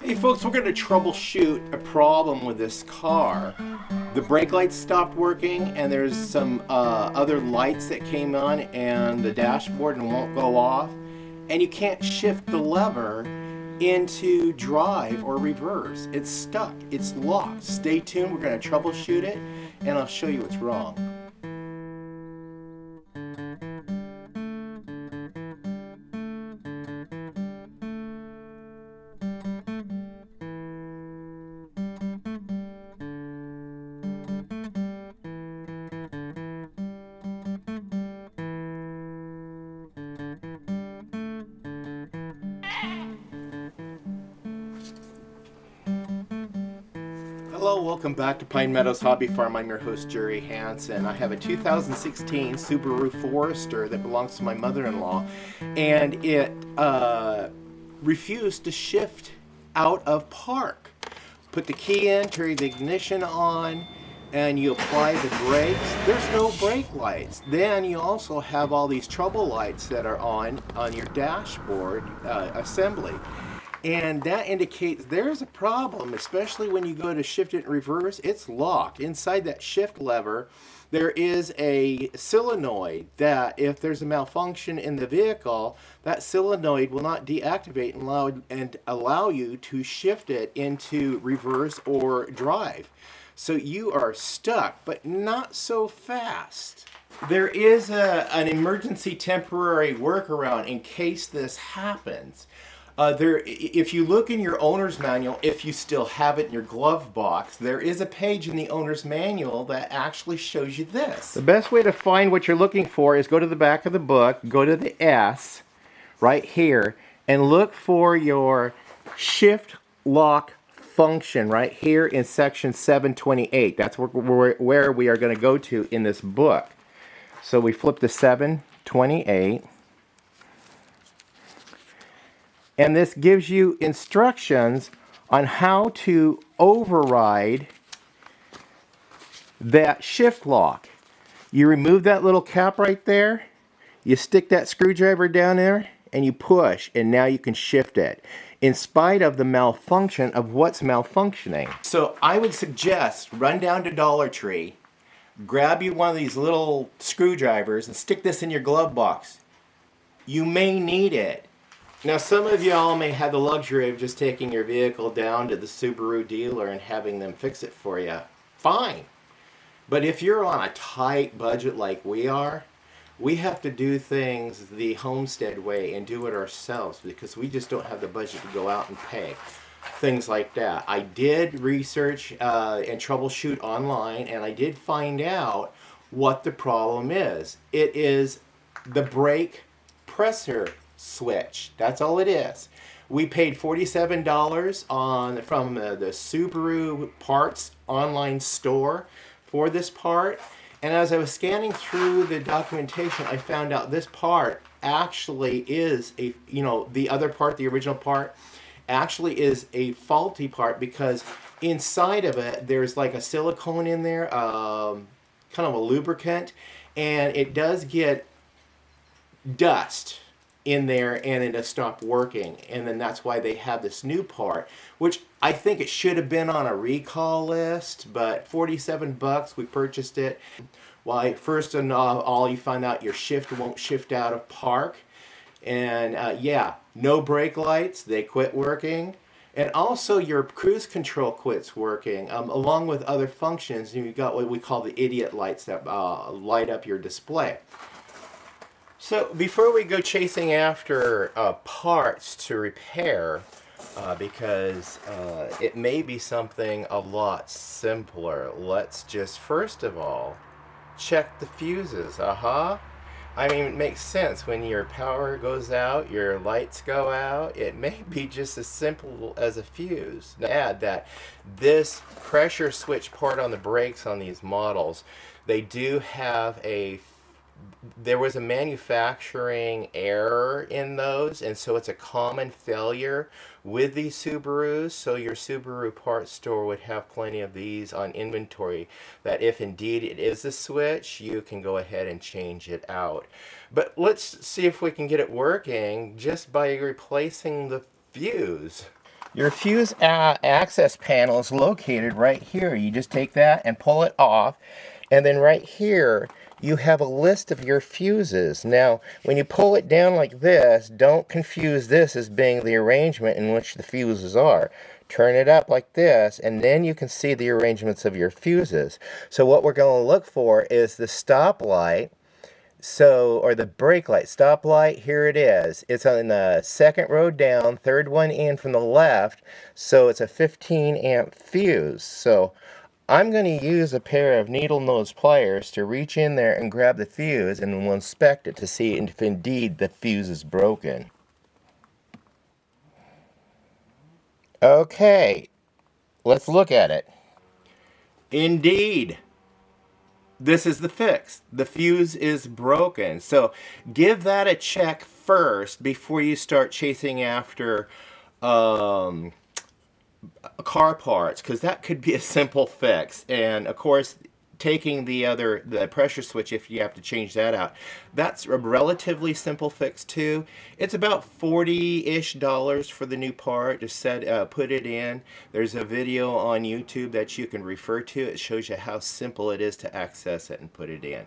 Hey folks, we're going to troubleshoot a problem with this car. The brake lights stopped working and there's some other lights that came on and the dashboard and won't go off. And you can't shift the lever into drive or reverse. It's stuck. It's locked. Stay tuned. We're going to troubleshoot it and I'll show you what's wrong. Hello, welcome back to Pine Meadows Hobby Farm. I'm your host, Jerry Hansen. I have a 2016 Subaru Forester that belongs to my mother-in-law, and it refused to shift out of park. Put the key in, turn the ignition on, and you apply the brakes. There's no brake lights. Then you also have all these trouble lights that are on your dashboard assembly. And that indicates there's a problem, especially when you go to shift it in reverse. It's locked. Inside that shift lever, there is a solenoid that if there's a malfunction in the vehicle, that solenoid will not deactivate and allow you to shift it into reverse or drive. So you are stuck, but not so fast. There is an emergency temporary workaround in case this happens. If you look in your owner's manual, if you still have it in your glove box, there is a page in the owner's manual that actually shows you this. The best way to find what you're looking for is go to the back of the book, go to the S right here, and look for your shift lock function right here in section 728. That's where we are going to go to in this book. So we flip to 728. And this gives you instructions on how to override that shift lock. You remove that little cap right there, you stick that screwdriver down there, and you push, and now you can shift it, in spite of the malfunction of what's malfunctioning. So I would suggest run down to Dollar Tree, grab you one of these little screwdrivers, and stick this in your glove box. You may need it. Now, some of y'all may have the luxury of just taking your vehicle down to the Subaru dealer and having them fix it for you. Fine. But if you're on a tight budget like we are, we have to do things the Homestead way and do it ourselves because we just don't have the budget to go out and pay. Things like that. I did research and troubleshoot online, and I did find out what the problem is. It is the brake presser switch. That's all it is. We paid $47 from the Subaru parts online store for this part, and as I was scanning through the documentation, I found out this part actually is the other part, the original part, actually is a faulty part because inside of it there's like a silicone in there, kind of a lubricant, and it does get dust in there and it has stopped working, and then that's why they have this new part, which I think it should have been on a recall list, but 47 bucks we purchased it. Well, first of all, you find out your shift won't shift out of park, and yeah, no brake lights, they quit working, and also your cruise control quits working, along with other functions. You've got what we call the idiot lights that light up your display. So before we go chasing after parts to repair, because it may be something a lot simpler, let's just first of all check the fuses. I mean, it makes sense. When your power goes out, your lights go out. It may be just as simple as a fuse. Now, add that this pressure switch part on the brakes on these models, they do have there was a manufacturing error in those, and so it's a common failure with these Subarus. So your Subaru parts store would have plenty of these on inventory, that if indeed it is a switch, you can go ahead and change it out. But let's see if we can get it working just by replacing the fuse. Your fuse access panel is located right here. You just take that and pull it off. And then right here, you have a list of your fuses. Now, when you pull it down like this, don't confuse this as being the arrangement in which the fuses are. Turn it up like this, and then you can see the arrangements of your fuses. So what we're going to look for is the stoplight. Or the brake light, stoplight, here it is. It's on the second row down, third one in from the left, so it's a 15 amp fuse. So I'm going to use a pair of needle nose pliers to reach in there and grab the fuse, and we'll inspect it to see if indeed the fuse is broken. Okay, let's look at it. Indeed. This is the fix. The fuse is broken. So give that a check first before you start chasing after car parts, because that could be a simple fix. And of course, taking the pressure switch, if you have to change that out, that's a relatively simple fix too. It's about $40-ish for the new part. Just put it in. There's a video on YouTube that you can refer to. It shows you how simple it is to access it and put it in.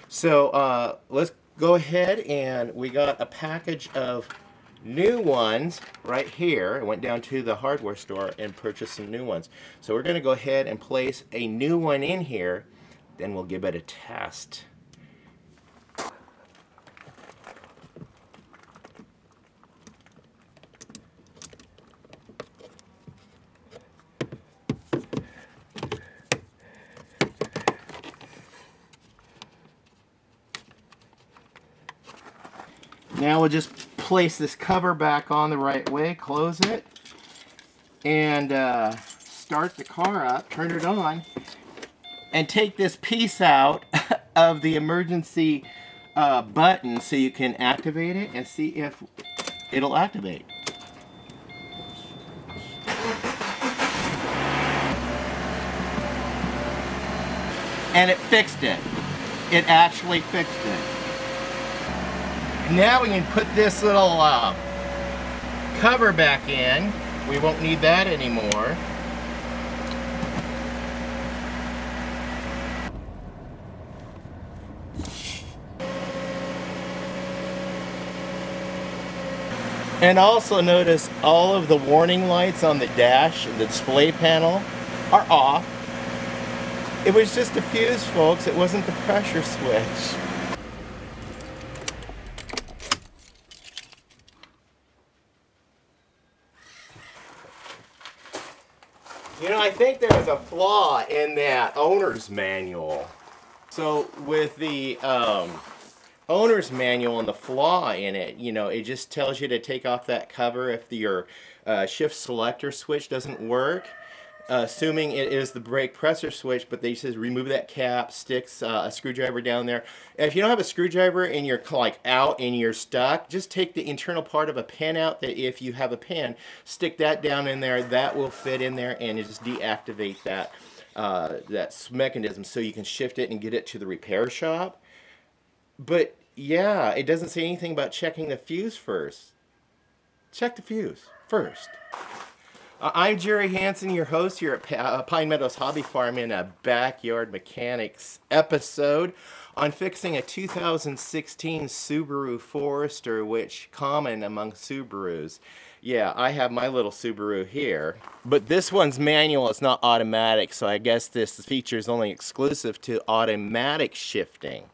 So let's go ahead, and we got a package of new ones right here. I went down to the hardware store and purchased some new ones. So we're going to go ahead and place a new one in here. Then we'll give it a test. Now we'll just place this cover back on the right way, close it, and start the car up, turn it on, and take this piece out of the emergency button so you can activate it and see if it'll activate. And it fixed it. It actually fixed it. Now we can put this little cover back in. We won't need that anymore. And also notice all of the warning lights on the dash and the display panel are off. It was just a fuse, folks. It wasn't the pressure switch. You know, I think there was a flaw in that owner's manual. So with the owner's manual and the flaw in it, you know, it just tells you to take off that cover if your shift selector switch doesn't work, assuming it is the brake pressure switch. But they says remove that cap, sticks a screwdriver down there. If you don't have a screwdriver and you're like out and you're stuck, just take the internal part of a pin out. That if you have a pin, stick that down in there. That will fit in there, and just deactivate that mechanism so you can shift it and get it to the repair shop. But yeah, it doesn't say anything about checking the fuse first. Check the fuse first. I'm Jerry Hansen, your host here at Pine Meadows Hobby Farm, in a Backyard Mechanics episode on fixing a 2016 Subaru Forester, which common among Subarus. Yeah, I have my little Subaru here, but this one's manual. It's not automatic, so I guess this feature is only exclusive to automatic shifting.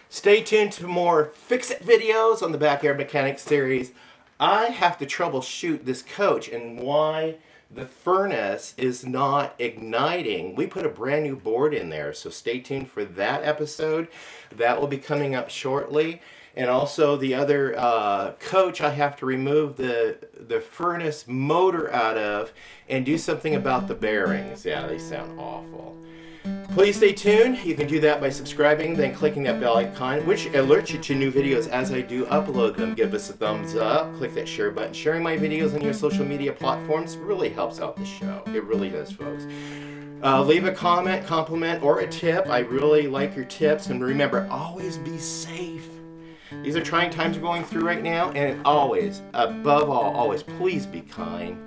Stay tuned to more Fix-It videos on the Backyard Mechanics series. I have to troubleshoot this coach and why the furnace is not igniting. We put a brand new board in there, so stay tuned for that episode. That will be coming up shortly. And also the other coach, I have to remove the furnace motor out of and do something about the bearings. Yeah, they sound awful. Please stay tuned. You can do that by subscribing, then clicking that bell icon, which alerts you to new videos as I do upload them. Give us a thumbs up, click that share button. Sharing my videos on your social media platforms really helps out the show. It really does, folks. Leave a comment, compliment, or a tip. I really like your tips. And remember, always be safe. These are trying times we're going through right now, and always, above all, always, please be kind.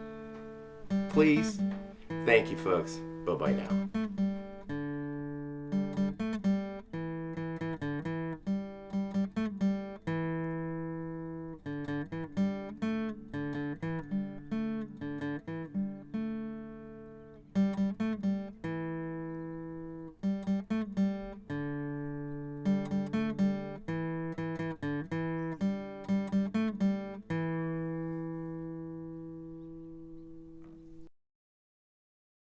please. Thank you, folks. Bye-bye now.